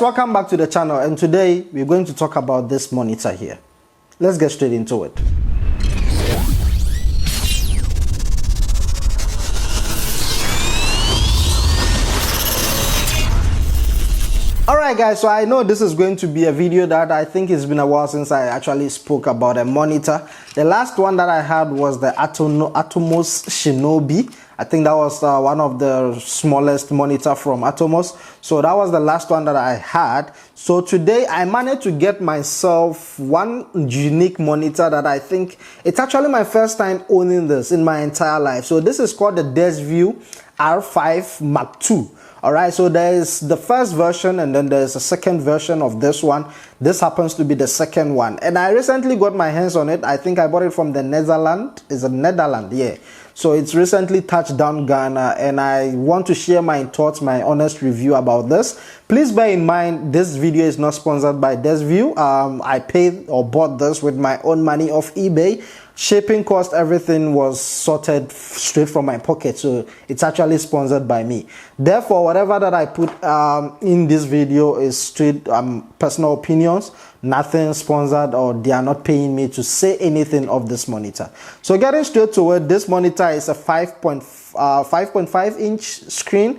Welcome back to the channel, and today we're going to talk about this monitor here. Let's get straight into it. Alright guys, so I know this is going to be a video that I think it's been a while since I actually spoke about a monitor. The last one that I had was the Atomos Shinobi. I think that was one of the smallest monitor from Atomos. So that was the last one that I had. So today I managed to get myself one unique monitor that I think it's actually my first time owning this in my entire life. So this is called the desview R5 Mark II. Alright, so there is the first version and then there's a second version of this one. This happens to be the second one. And I recently got my hands on it. I think I bought it from the Netherlands. It's a Netherlands, yeah. So it's recently touched down Ghana, and I want to share my thoughts, my honest review about this. Please bear in mind, this video is not sponsored by desview. I paid or bought this with my own money off eBay. Shipping cost, everything was sorted straight from my pocket, so it's actually sponsored by me. Therefore, whatever that I put in this video is straight personal opinions, nothing sponsored, or they are not paying me to say anything of this monitor. So getting straight to it, this monitor is a 5.5 inch screen.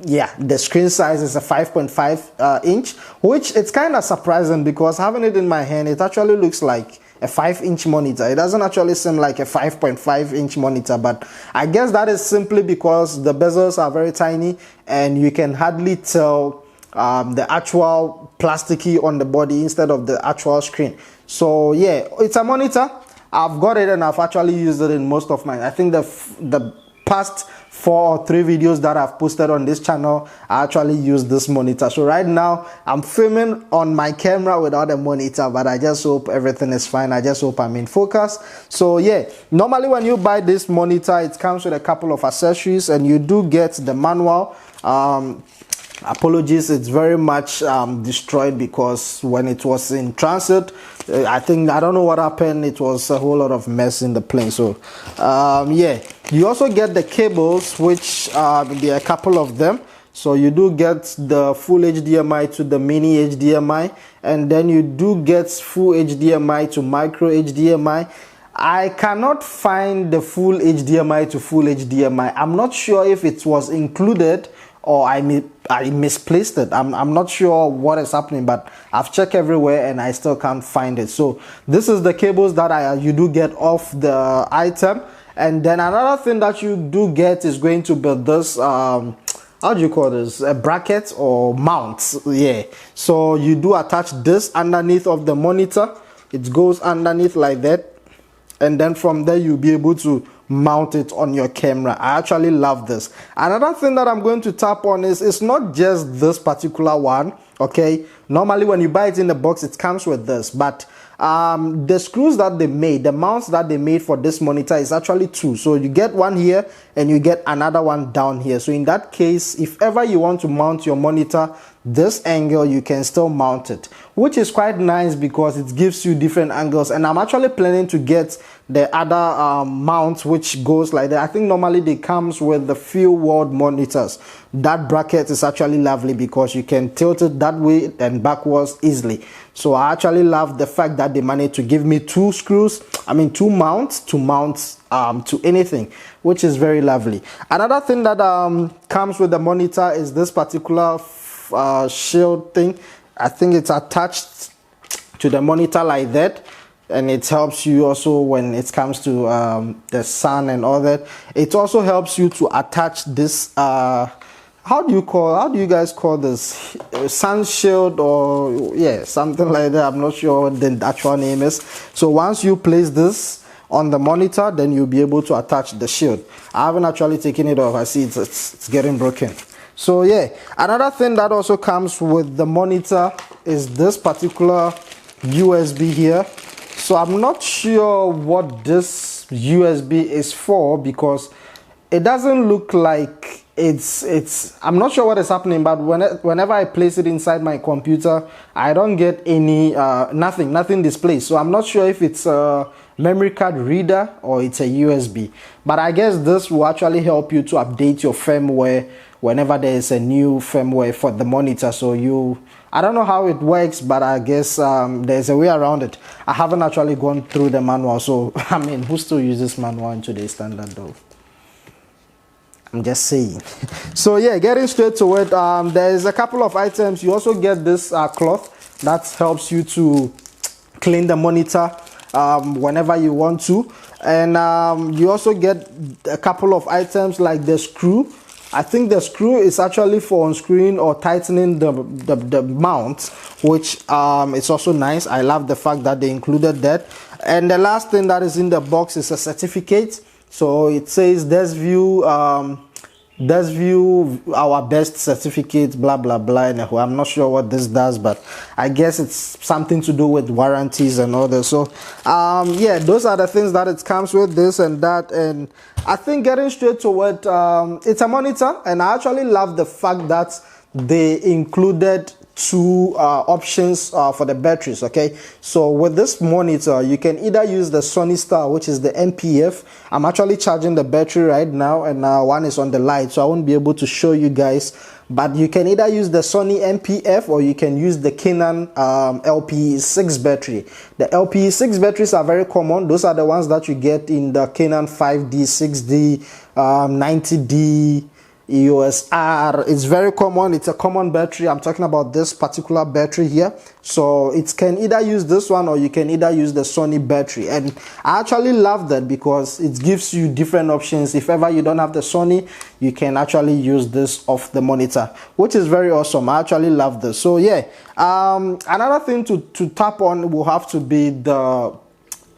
Yeah, the screen size is a 5.5 inch, which it's kind of surprising because having it in my hand, it actually looks like a 5-inch monitor. It doesn't actually seem like a 5.5-inch monitor, but I guess that is simply because the bezels are very tiny and you can hardly tell the actual plasticky on the body instead of the actual screen. So yeah, it's a monitor. I've got it and I've actually used it in most of my, I think the past 4 or 3 videos that I've posted on this channel, I actually use this monitor. So right now I'm filming on my camera without a monitor, but I just hope everything is fine. I just hope I'm in focus. So yeah, normally when you buy this monitor, it comes with a couple of accessories and you do get the manual. Apologies, it's very much destroyed because when it was in transit, I don't know what happened, it was a whole lot of mess in the plane. So yeah, you also get the cables, which there are a couple of them. So you do get the full HDMI to the mini HDMI, and then you do get full HDMI to micro HDMI. I cannot find the full HDMI to full HDMI. I'm not sure if it was included or I misplaced it. I'm not sure what is happening, but I've checked everywhere and I still can't find it. So this is the cables that you do get off the item. And then another thing that you do get is going to be this how do you call this, a bracket or mount. Yeah, so you do attach this underneath of the monitor. It goes underneath like that, and then from there you'll be able to mount it on your camera. I actually love this. Another thing that I'm going to tap on is it's not just this particular one. Okay, normally when you buy it in the box, it comes with this, but the screws that they made, the mounts that they made for this monitor is actually 2. So you get one here and you get another one down here. So in that case, if ever you want to mount your monitor this angle, you can still mount it, which is quite nice because it gives you different angles. And I'm actually planning to get the other mount which goes like that. I think normally they comes with the few world monitors. That bracket is actually lovely because you can tilt it that way and backwards easily. So I actually love the fact that they managed to give me 2 mounts to mount to anything, which is very lovely. Another thing that comes with the monitor is this particular shield thing. I think it's attached to the monitor like that, and it helps you also when it comes to the sun and all that. It also helps you to attach this how do you guys call this, sun shield, or yeah, something like that. I'm not sure what the actual name is. So once you place this on the monitor, then you'll be able to attach the shield. I haven't actually taken it off. I see it's getting broken. So yeah, another thing that also comes with the monitor is this particular USB here. So I'm not sure what this USB is for because it doesn't look like it's I'm not sure what is happening, but whenever I place it inside my computer, I don't get any nothing displays. So I'm not sure if it's a memory card reader or it's a USB, but I guess this will actually help you to update your firmware whenever there is a new firmware for the monitor. So I don't know how it works, but I guess there's a way around it. I haven't actually gone through the manual, so I mean, who still uses manual in today's standard though? I'm just saying. So yeah, getting straight to it, there's a couple of items. You also get this cloth that helps you to clean the monitor whenever you want to, and you also get a couple of items like the screw. I think the screw is actually for unscrewing or tightening the mount, which it's also nice. I love the fact that they included that. And the last thing that is in the box is a certificate. So it says desview, our best certificate, blah blah blah. And I'm not sure what this does, but I guess it's something to do with warranties and all that. So yeah, those are the things that it comes with, this and that. And I think getting straight to it, it's a monitor, and I actually love the fact that they included two options for the batteries. Okay, so with this monitor you can either use the Sony Star, which is the MPF. I'm actually charging the battery right now, and one is on the light, so I won't be able to show you guys, but you can either use the Sony MPF or you can use the Canon LPE6 battery. The LPE6 batteries are very common. Those are the ones that you get in the Canon 5D, 6D, 90D, EOS R. It's very common. It's a common battery. I'm talking about this particular battery here. So it can either use this one or you can either use the Sony battery. And I actually love that because it gives you different options. If ever you don't have the Sony, you can actually use this off the monitor, which is very awesome. I actually love this. So yeah, another thing to tap on will have to be the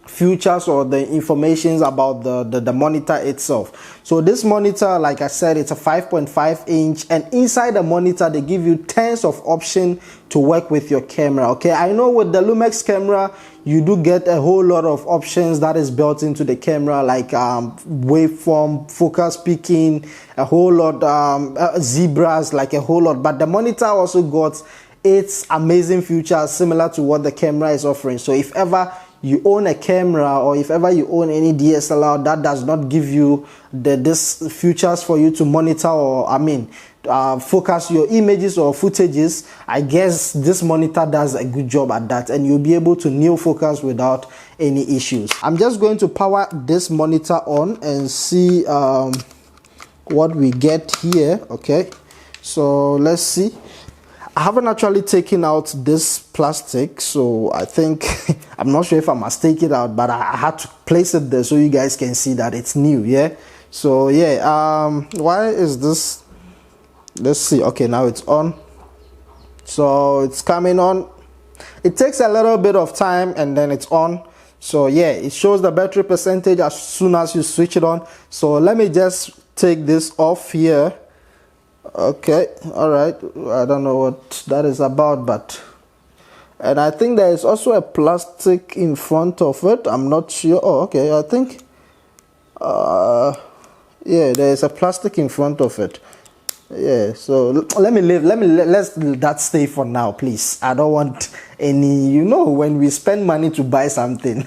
features or the informations about the monitor itself. So this monitor, like I said, it's a 5.5 inch, and inside the monitor they give you tons of options to work with your camera. Okay, I know with the Lumix camera you do get a whole lot of options that is built into the camera, like waveform, focus peaking, a whole lot, zebras, like a whole lot. But the monitor also got its amazing features similar to what the camera is offering. So if ever you own a camera, or if ever you own any DSLR that does not give you this features for you to monitor, or focus your images or footages, I guess this monitor does a good job at that, and you'll be able to neo focus without any issues. I'm just going to power this monitor on and see what we get here. Okay, so let's see. I haven't actually taken out this plastic, so I think I'm not sure if I must take it out, but I had to place it there so you guys can see that it's new. Yeah, so yeah, why is this? Let's see. Okay, now it's on, so it's coming on. It takes a little bit of time and then it's on. So yeah, it shows the battery percentage as soon as you switch it on. So let me just take this off here. Okay, all right, I don't know what that is about, but, and I think there is also a plastic in front of it. I'm not sure. Oh, okay, I think yeah, there is a plastic in front of it. Yeah, so let's that stay for now, please. I don't want any, you know, when we spend money to buy something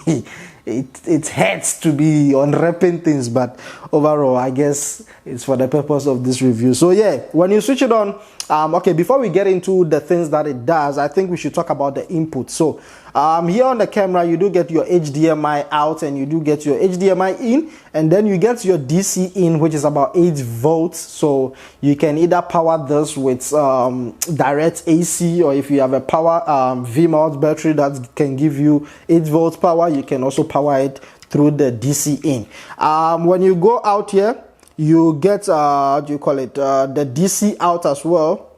it hurts to be unwrapping things, but overall I guess it's for the purpose of this review. So yeah, when you switch it on, okay, before we get into the things that it does, I think we should talk about the input. So here on the camera you do get your HDMI out and you do get your HDMI in, and then you get your DC in, which is about 8 volts. So you can either power this with direct AC, or if you have a power V-mount battery that can give you 8 volts power, you can also power it through the DC in. When you go out here, you get the DC out as well,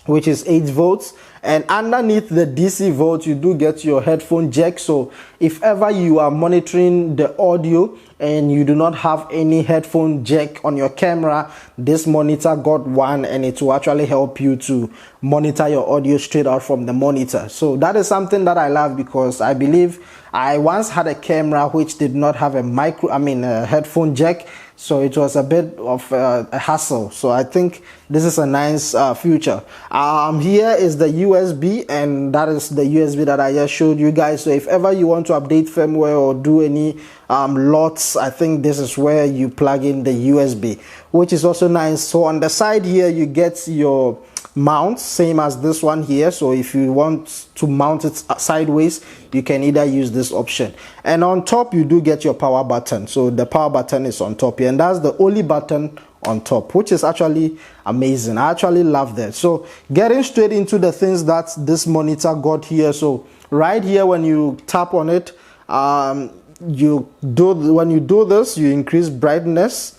which is 8 volts, And underneath the DC volt, you do get your headphone jack. So if ever you are monitoring the audio and you do not have any headphone jack on your camera, this monitor got one, and it will actually help you to monitor your audio straight out from the monitor. So that is something that I love, because I believe I once had a camera which did not have a headphone jack, so it was a bit of a hassle. So I think this is a nice feature. Here is the USB, and that is the USB that I just showed you guys. So if ever you want to update firmware or do any lots, I think this is where you plug in the USB, which is also nice. So on the side here, you get your mount, same as this one here. So if you want to mount it sideways, you can either use this option. And on top, you do get your power button. So the power button is on top here, and that's the only button on top, which is actually amazing. I actually love that. So getting straight into the things that this monitor got here. So right here, when you tap on it, when you do this, you increase brightness.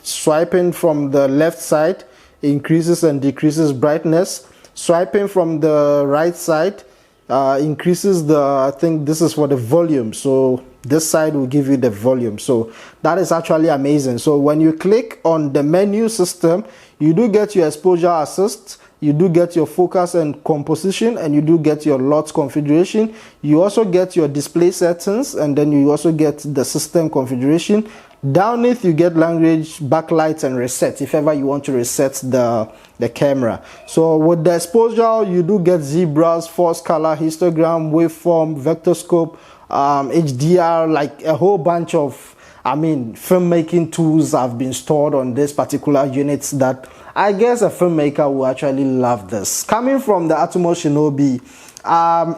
Swiping from the left side increases and decreases brightness. Swiping from the right side increases the, I think this is for the volume. So this side will give you the volume. So that is actually amazing. So when you click on the menu system, you do get your exposure assist, you do get your focus and composition, and you do get your LUT configuration. You also get your display settings, and then you also get the system configuration. Downneath, you get language, backlight, and reset if ever you want to reset the camera. So with the exposure, you do get zebras, force color, histogram, waveform, vector scope, HDR, like a whole bunch of filmmaking tools have been stored on this particular unit that I guess a filmmaker will actually love this. Coming from the Atomos Shinobi,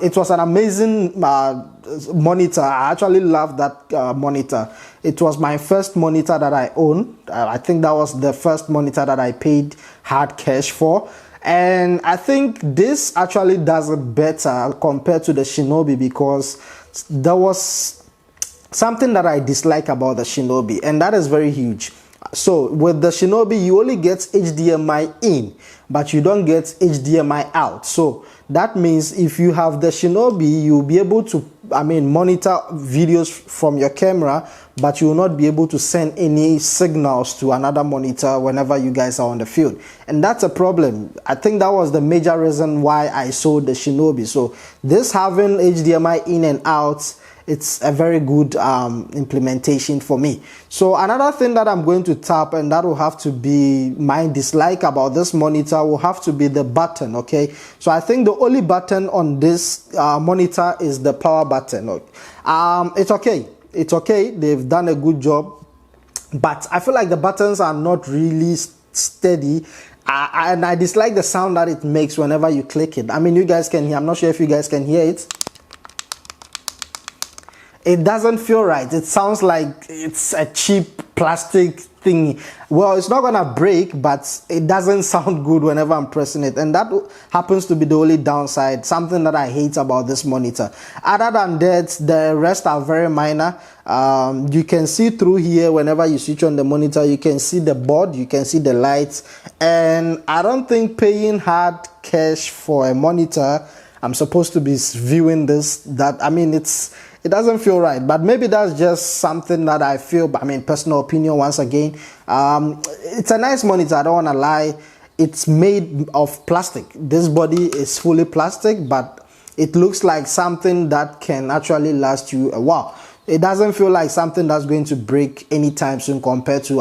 it was an amazing monitor. I actually love that monitor. It was my first monitor that I owned. I think that was the first monitor that I paid hard cash for. And I think this actually does it better compared to the Shinobi, because there was something that I dislike about the Shinobi, and that is very huge. So with the Shinobi, you only get HDMI in, but you don't get HDMI out. So that means if you have the Shinobi, you'll be able to monitor videos from your camera, but you will not be able to send any signals to another monitor whenever you guys are on the field. And that's a problem. I think that was the major reason why I sold the Shinobi. So this having HDMI in and out, it's a very good implementation for me. So another thing that I'm going to tap, and that will have to be my dislike about this monitor, will have to be the button. Okay, so I think the only button on this monitor is the power button. It's okay, they've done a good job, but I feel like the buttons are not really steady. And I dislike the sound that it makes whenever you click it. You guys can hear, I'm not sure if you guys can hear it. It doesn't feel right. It sounds like it's a cheap plastic thing. Well, it's not gonna break, but it doesn't sound good whenever I'm pressing it, and that happens to be the only downside, something that I hate about this monitor. Other than that, the rest are very minor. You can see through here whenever you switch on the monitor. You can see the board, you can see the lights, and I don't think paying hard cash for a monitor, I'm supposed to be viewing this, it doesn't feel right. But maybe that's just something that I feel, personal opinion once again. It's a nice monitor, I don't want to lie. It's made of plastic. This body is fully plastic, but it looks like something that can actually last you a while. It doesn't feel like something that's going to break anytime soon compared to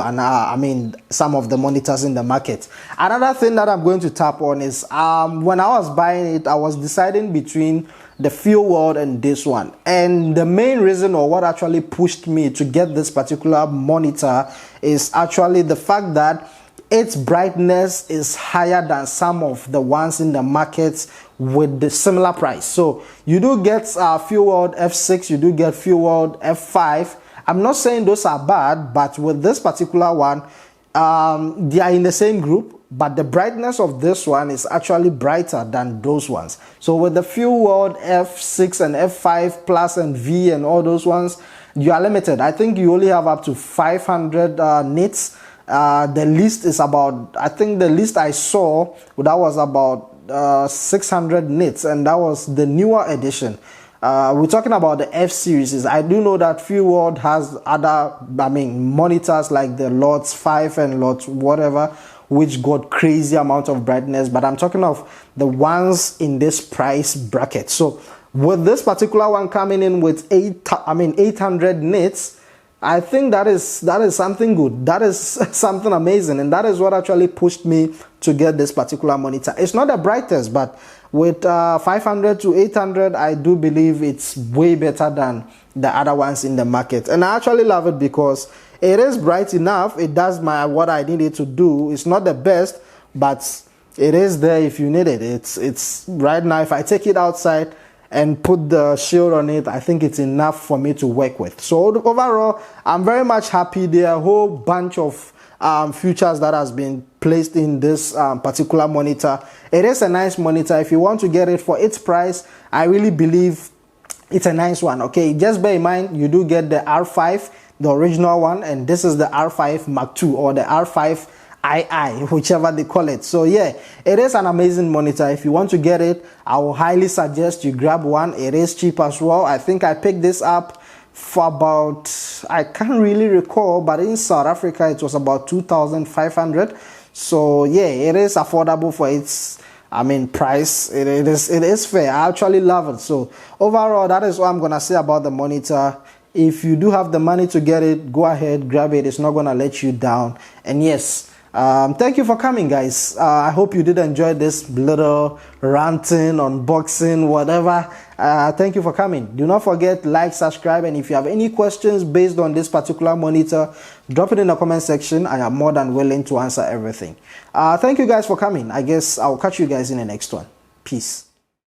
some of the monitors in the market. Another thing that I'm going to tap on is when I was buying it, I was deciding between the Feel World and this one. And the main reason, or what actually pushed me to get this particular monitor, is actually the fact that its brightness is higher than some of the ones in the market with the similar price. So you do get Feel World F6, you do get Feel World F5. I'm not saying those are bad, but with this particular one, they are in the same group, but the brightness of this one is actually brighter than those ones. So with the Feel World F6 and F5 Plus and V and all those ones, you are limited. I think you only have up to 500 nits. The least is about, I think the least I saw, that was about 600 nits, and that was the newer edition. We're talking about the F series. I do know that Few World has other, monitors like the Lots 5 and Lots whatever, which got crazy amount of brightness, but I'm talking of the ones in this price bracket. So with this particular one coming in with 800 nits, I think that is something good. That is something amazing, and that is what actually pushed me to get this particular monitor. It's not the brightest, but with 500 to 800, I do believe it's way better than the other ones in the market. And I actually love it because it is bright enough. It does what I need it to do. It's not the best, but it is there if you need it. It's right now, if I take it outside and put the shield on it, I think it's enough for me to work with. So overall, I'm very much happy. There are a whole bunch of features that has been placed in this particular monitor. It is a nice monitor. If you want to get it for its price, I really believe it's a nice one. Okay, just bear in mind you do get the R5, the original one, and this is the R5 Mark II or the R5 II, whichever they call it. So yeah, it is an amazing monitor. If you want to get it, I will highly suggest you grab one. It is cheap as well. I think I picked this up for about, I can't really recall, but in South Africa it was about 2,500. So yeah, it is affordable for its price. It is fair. I actually love it. So overall, that is what I'm gonna say about the monitor. If you do have the money to get it, go ahead, grab it. It's not gonna let you down. And yes, thank you for coming, guys. I hope you did enjoy this little ranting, unboxing, whatever. Thank you for coming. Do not forget, like, subscribe, and if you have any questions based on this particular monitor, drop it in the comment section. I am more than willing to answer everything. Thank you guys for coming. I guess I'll catch you guys in the next one. Peace.